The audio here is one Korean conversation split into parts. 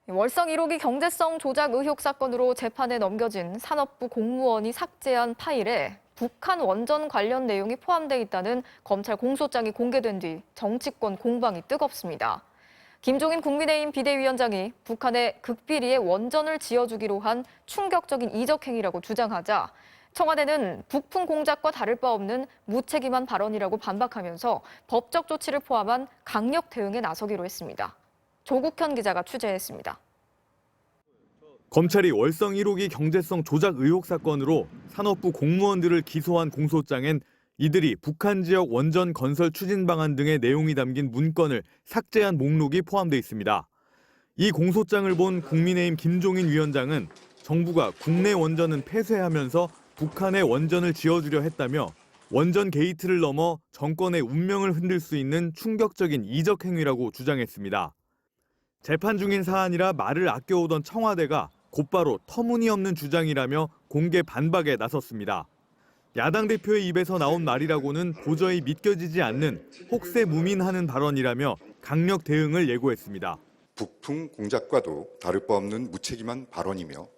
월성 1호기 경제성 조작 의혹 사건으로 재판에 넘겨진 산업부 공무원이 삭제한 파일에 북한 원전 관련 내용이 포함돼 있다는 검찰 공소장이 공개된 뒤 정치권 공방이 뜨겁습니다. 김종인 국민의힘 비대위원장이 북한에 극비리에 원전을 지어주기로 한 충격적인 이적 행위라고 주장하자 청와대는 북풍 공작과 다를 바 없는 무책임한 발언이라고 반박하면서 법적 조치를 포함한 강력 대응에 나서기로 했습니다. 조국현 기자가 취재했습니다. 검찰이 월성 1호기 경제성 조작 의혹 사건으로 산업부 공무원들을 기소한 공소장엔 이들이 북한 지역 원전 건설 추진 방안 등의 내용이 담긴 문건을 삭제한 목록이 포함돼 있습니다. 이 공소장을 본 국민의힘 김종인 위원장은 정부가 국내 원전은 폐쇄하면서 북한에 원전을 지어주려 했다며 원전 게이트를 넘어 정권의 운명을 흔들 수 있는 충격적인 이적 행위라고 주장했습니다. 재판 중인 사안이라 말을 아껴오던 청와대가 곧바로 터무니없는 주장이라며 공개 반박에 나섰습니다. 야당 대표의 입에서 나온 말이라고는 도저히 믿겨지지 않는 혹세무민하는 발언이라며 강력 대응을 예고했습니다. 북풍 공작과도 다를 바 없는 무책임한 발언이며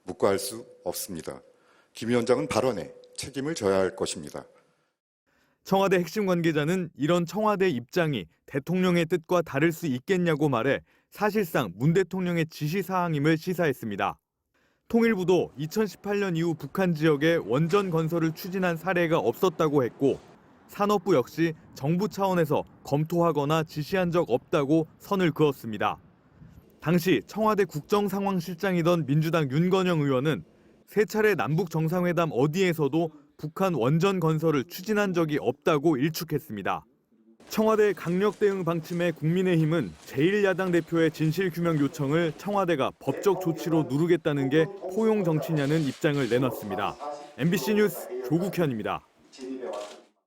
묵과할 수 없습니다. 김 위원장은 발언에 책임을 져야 할 것입니다. 청와대 핵심 관계자는 이런 청와대 입장이 대통령의 뜻과 다를 수 있겠냐고 말해 사실상 문 대통령의 지시사항임을 시사했습니다. 통일부도 2018년 이후 북한 지역에 원전 건설을 추진한 사례가 없었다고 했고 산업부 역시 정부 차원에서 검토하거나 지시한 적 없다고 선을 그었습니다. 당시 청와대 국정상황실장이던 민주당 윤건영 의원은 세 차례 남북 정상회담 어디에서도 북한 원전 건설을 추진한 적이 없다고 일축했습니다. 청와대 강력 대응 방침에 국민의힘은 제1야당 대표의 진실규명 요청을 청와대가 법적 조치로 누르겠다는 게 포용 정치냐는 입장을 내놨습니다. MBC 뉴스 조국현입니다.